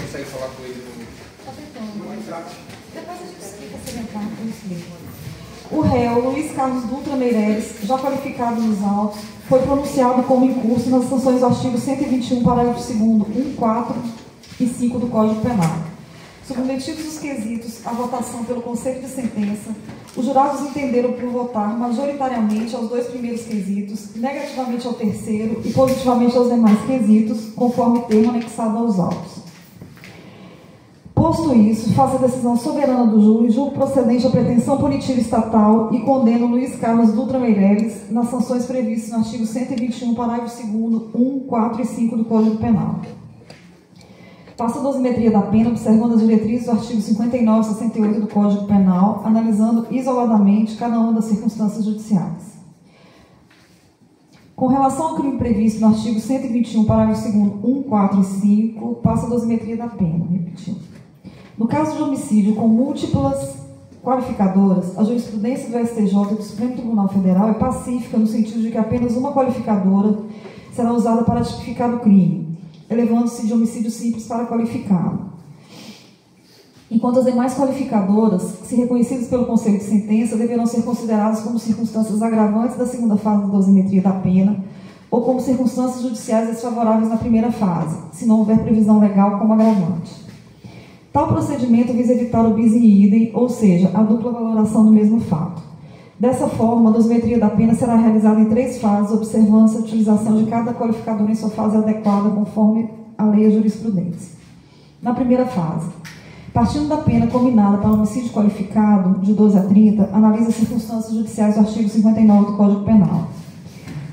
consegue falar com ele no WhatsApp. Depois a gente explica se ele entrar. O réu Luiz Carlos Dutra Meireles, já qualificado nos autos, foi pronunciado como incurso nas sanções do artigo 121, parágrafo 2º, 1, 4 e 5 do Código Penal. Submetidos os quesitos à votação pelo Conselho de Sentença, os jurados entenderam por votar majoritariamente aos 2 primeiros quesitos, negativamente ao terceiro e positivamente aos demais quesitos, conforme termo anexado aos autos. Posto isso, faço a decisão soberana do júri, julgo procedente a pretensão punitiva estatal e condeno Luiz Carlos Dutra Meireles nas sanções previstas no artigo 121, parágrafo 2º, 1, 4 e 5 do Código Penal. Faço a dosimetria da pena, observando as diretrizes do artigo 59 e 68 do Código Penal, analisando isoladamente cada uma das circunstâncias judiciais. Com relação ao crime previsto no artigo 121, parágrafo 2º, 1, 4 e 5, passo a dosimetria da pena, repetindo. No caso de homicídio com múltiplas qualificadoras, a jurisprudência do STJ e do Supremo Tribunal Federal é pacífica no sentido de que apenas uma qualificadora será usada para tipificar o crime, elevando-se de homicídio simples para qualificado. Enquanto as demais qualificadoras, se reconhecidas pelo Conselho de Sentença, deverão ser consideradas como circunstâncias agravantes da segunda fase da dosimetria da pena ou como circunstâncias judiciais desfavoráveis na primeira fase, se não houver previsão legal como agravante. Tal procedimento visa evitar o bis in idem, ou seja, a dupla valoração do mesmo fato. Dessa forma, a dosimetria da pena será realizada em 3 fases, observando a utilização de cada qualificador em sua fase adequada, conforme a lei e a jurisprudência. Na primeira fase, partindo da pena combinada para homicídio qualificado, de 12 a 30, analisa as circunstâncias judiciais do artigo 59 do Código Penal.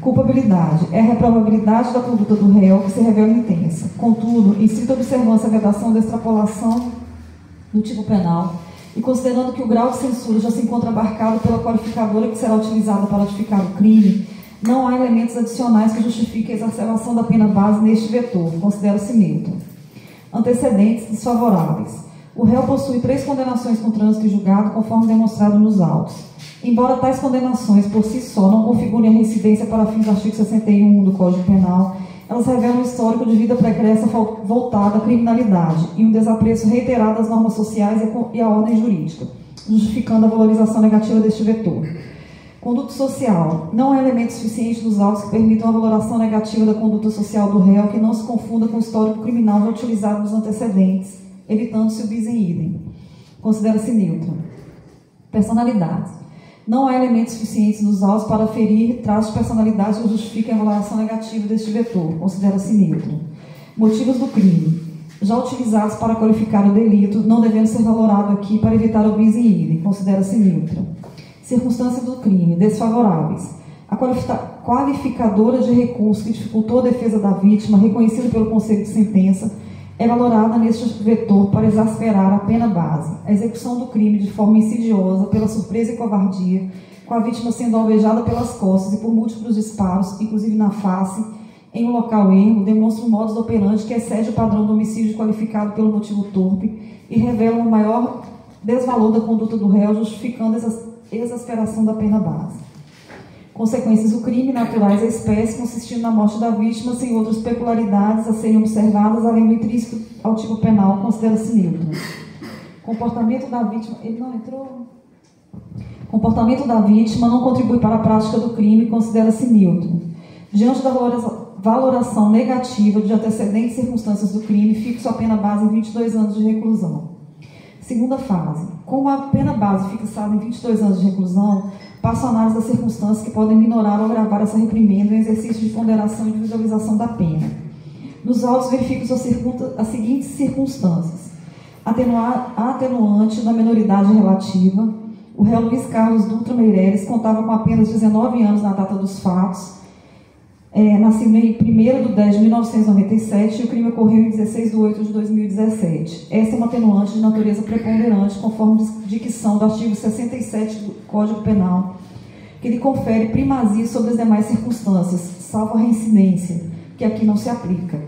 Culpabilidade é a reprovabilidade da conduta do réu que se revela intensa. Contudo, em estrita observância à vedação da extrapolação do tipo penal e considerando que o grau de censura já se encontra abarcado pela qualificadora que será utilizada para tipificar o crime, não há elementos adicionais que justifiquem a exacerbação da pena base neste vetor, considera-se neutro. Antecedentes desfavoráveis. O réu possui 3 condenações com trânsito e julgado, conforme demonstrado nos autos. Embora tais condenações por si só não configurem a reincidência para fins do artigo 61 do Código Penal, elas revelam um histórico de vida pregressa voltada à criminalidade e um desapreço reiterado às normas sociais e à ordem jurídica, justificando a valorização negativa deste vetor. Conduta social. Não há elemento suficiente nos autos que permitam a valoração negativa da conduta social do réu que não se confunda com o histórico criminal já utilizado nos antecedentes, evitando-se o bis in idem. Considera-se neutra. Personalidade. Não há elementos suficientes nos autos para aferir traços de personalidade que justifiquem a valoração negativa deste vetor. Considera-se neutro. Motivos do crime. Já utilizados para qualificar o delito, não devendo ser valorado aqui para evitar o bis in idem. Considera-se neutra. Circunstâncias do crime. Desfavoráveis. A qualificadora de recurso que dificultou a defesa da vítima, reconhecida pelo Conselho de Sentença, é valorada neste vetor para exasperar a pena base. A execução do crime de forma insidiosa, pela surpresa e covardia, com a vítima sendo alvejada pelas costas e por múltiplos disparos, inclusive na face, em um local ermo, demonstra um modus operandi que excede o padrão do homicídio qualificado pelo motivo torpe e revela um maior desvalor da conduta do réu, justificando essa exasperação da pena base. Consequências do crime naturais à espécie, consistindo na morte da vítima, sem outras peculiaridades a serem observadas, além do intrínseco ao tipo penal, considera-se neutro. Comportamento da vítima... Ele não entrou? Comportamento da vítima não contribui para a prática do crime, considera-se neutro. Diante da valoração negativa de antecedentes circunstâncias do crime, fixo a pena base em 22 anos de reclusão. Segunda fase. Como a pena base fixada em 22 anos de reclusão, passo a análise das circunstâncias que podem minorar ou agravar essa reprimenda em exercício de ponderação e de visualização da pena. Nos autos, verifico as seguintes circunstâncias. Atenuante da menoridade relativa. O réu Luiz Carlos Dutra Meireles contava com apenas 19 anos na data dos fatos, nascido em 1º de 10 de 1997 e o crime ocorreu em 16 de 8 de 2017. Essa é uma atenuante de natureza preponderante, conforme dicção do artigo 67 do Código Penal, que lhe confere primazia sobre as demais circunstâncias, salvo a reincidência, que aqui não se aplica.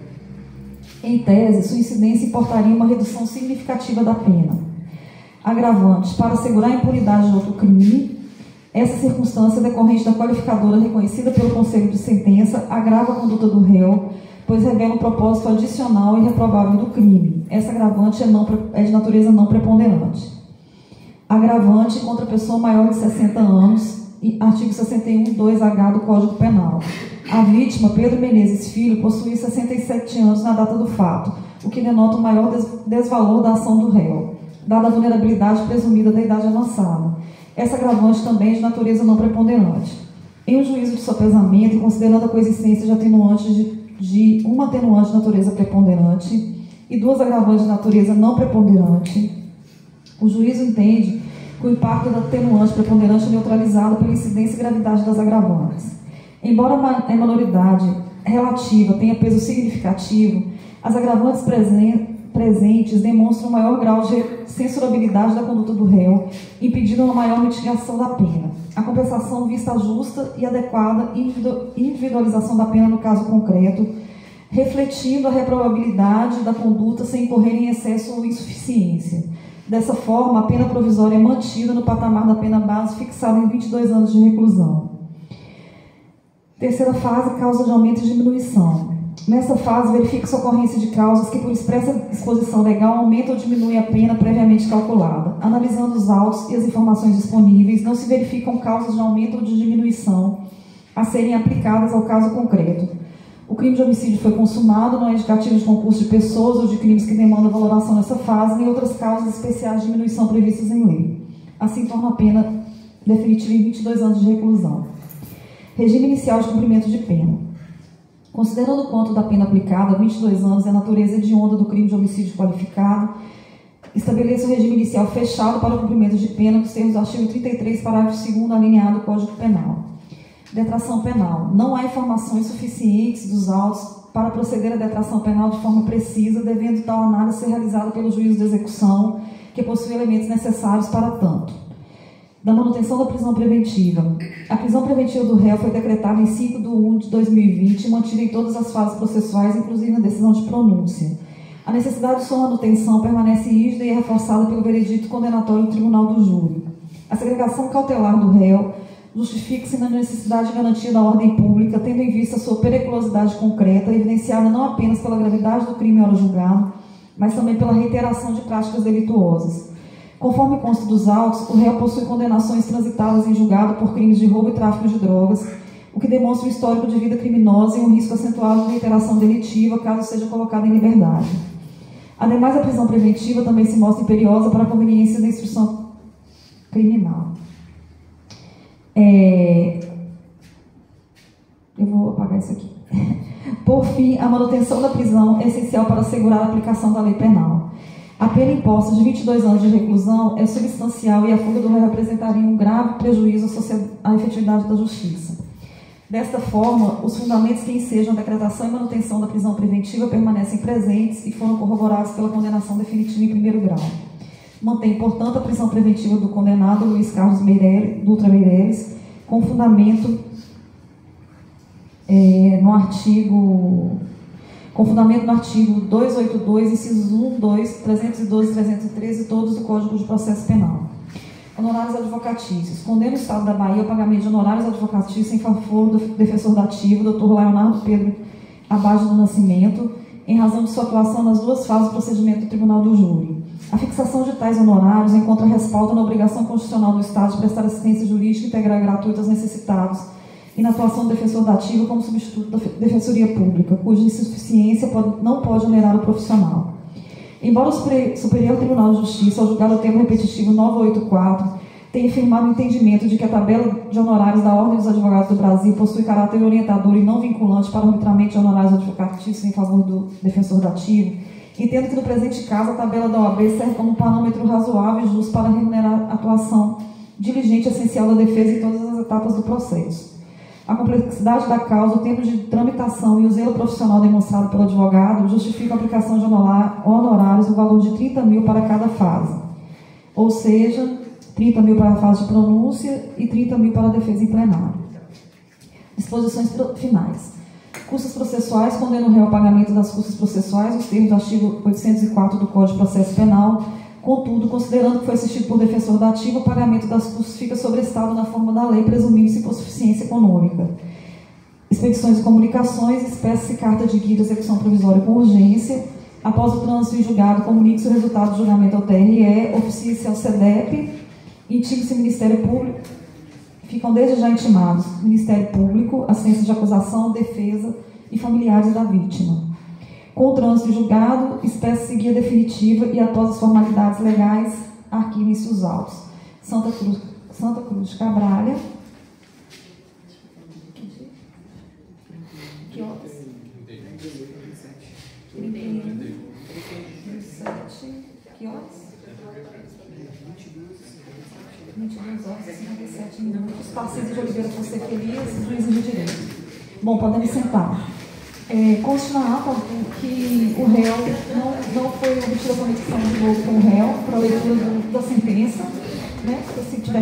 Em tese, sua incidência importaria uma redução significativa da pena. Agravantes, para assegurar a impunidade de outro crime, essa circunstância decorrente da qualificadora reconhecida pelo Conselho de Sentença agrava a conduta do réu, pois revela um propósito adicional e reprovável do crime. Essa agravante é de natureza não preponderante. Agravante contra pessoa maior de 60 anos, artigo 61(2)H do Código Penal. A vítima, Pedro Menezes Filho, possuía 67 anos na data do fato, o que denota o maior desvalor da ação do réu, dada a vulnerabilidade presumida da idade avançada. Essa agravante também é de natureza não preponderante. Em um juízo de sopesamento, e considerando a coexistência de atenuantes de uma atenuante de natureza preponderante e duas agravantes de natureza não preponderante, o juízo entende que o impacto da atenuante preponderante é neutralizado pela incidência e gravidade das agravantes. Embora a minoridade relativa tenha peso significativo, as agravantes presentes demonstram um maior grau de censurabilidade da conduta do réu, impedindo uma maior mitigação da pena. A compensação vista justa e adequada individualização da pena no caso concreto, refletindo a reprovabilidade da conduta sem incorrer em excesso ou insuficiência. Dessa forma, a pena provisória é mantida no patamar da pena base fixada em 22 anos de reclusão. Terceira fase, causa de aumento e diminuição. Nessa fase, verifica-se a ocorrência de causas que, por expressa disposição legal, aumentam ou diminuem a pena previamente calculada. Analisando os autos e as informações disponíveis, não se verificam causas de aumento ou de diminuição a serem aplicadas ao caso concreto. O crime de homicídio foi consumado, não é indicativo de concurso de pessoas ou de crimes que demandam valoração nessa fase, nem outras causas especiais de diminuição previstas em lei. Assim, torna a pena definitiva em 22 anos de reclusão. Regime inicial de cumprimento de pena. Considerando o quanto da pena aplicada, 22 anos é a natureza hedionda do crime de homicídio qualificado, estabeleça o regime inicial fechado para o cumprimento de pena nos termos do artigo 33, parágrafo 2º, alineado do Código Penal. Detração penal. Não há informações suficientes dos autos para proceder à detração penal de forma precisa, devendo tal análise ser realizada pelo juízo de execução, que possui elementos necessários para tanto. Da manutenção da prisão preventiva. A prisão preventiva do réu foi decretada em 5/1/2020 e mantida em todas as fases processuais, inclusive na decisão de pronúncia. A necessidade de sua manutenção permanece rígida e é reforçada pelo veredito condenatório do Tribunal do Júri. A segregação cautelar do réu justifica-se na necessidade de garantia da ordem pública, tendo em vista a sua periculosidade concreta, evidenciada não apenas pela gravidade do crime hora julgado, mas também pela reiteração de práticas delituosas. Conforme consta dos autos, o réu possui condenações transitadas em julgado por crimes de roubo e tráfico de drogas, o que demonstra um histórico de vida criminosa e um risco acentuado de reiteração delitiva, caso seja colocado em liberdade. Ademais, a prisão preventiva também se mostra imperiosa para a conveniência da instrução criminal. Eu vou apagar isso aqui. Por fim, a manutenção da prisão é essencial para assegurar a aplicação da lei penal. A pena imposta de 22 anos de reclusão é substancial e a fuga do réu representaria um grave prejuízo à efetividade da justiça. Desta forma, os fundamentos que ensejam a decretação e manutenção da prisão preventiva permanecem presentes e foram corroborados pela condenação definitiva em primeiro grau. Mantém, portanto, a prisão preventiva do condenado Luiz Carlos Dutra Meireles, com fundamento no artigo 282, incisos 1, 2, 312 e 313, todos do Código de Processo Penal. Honorários advocatícios. Condena o Estado da Bahia ao pagamento de honorários advocatícios em favor do defensor dativo, Dr. Leonardo Pedro Abade do Nascimento, em razão de sua atuação nas duas fases do procedimento do Tribunal do Júri. A fixação de tais honorários encontra respaldo na obrigação constitucional do Estado de prestar assistência jurídica integral e gratuita aos necessitados e na atuação do defensor dativo como substituto da Defensoria Pública, cuja insuficiência não pode onerar o profissional. Embora o Superior Tribunal de Justiça, ao julgar o termo repetitivo 984, tenha firmado o entendimento de que a tabela de honorários da Ordem dos Advogados do Brasil possui caráter orientador e não vinculante para o arbitramento de honorários advocatícios em favor do defensor dativo, entendo que no presente caso a tabela da OAB serve como um parâmetro razoável e justo para remunerar a atuação diligente e essencial da defesa em todas as etapas do processo. A complexidade da causa, o tempo de tramitação e o zelo profissional demonstrado pelo advogado justificam a aplicação de honorários no valor de 30 mil para cada fase, ou seja, 30 mil para a fase de pronúncia e 30 mil para a defesa em plenário. Disposições finais. Custas processuais. Condena o réu ao pagamento das custas processuais nos termos do artigo 804 do Código de Processo Penal. Contudo, considerando que foi assistido por defensor dativo, o pagamento das custas fica sobre o Estado na forma da lei, presumindo-se por suficiência econômica. expedições e comunicações, espécie carta de guia de execução provisória com urgência. Após o trânsito em julgado, comunique-se o resultado do julgamento ao TRE, oficie-se ao SEDEP, intigue-se ao Ministério Público. Ficam desde já intimados Ministério Público, assistência de acusação, defesa e familiares da vítima. Com o trânsito em julgado, espécie guia definitiva e após as formalidades legais, arquivem-se os autos. Santa Cruz de Cabralha. Que horas? 37. Que horas? 22 horas e 57 minutos. Tarcísio de Oliveira Fonseca Elias, juízes de direito. Bom, podemos sentar. Conste na ata que o réu não foi obtida a conexão de novo com o réu para a leitura da sentença, né? Se tiver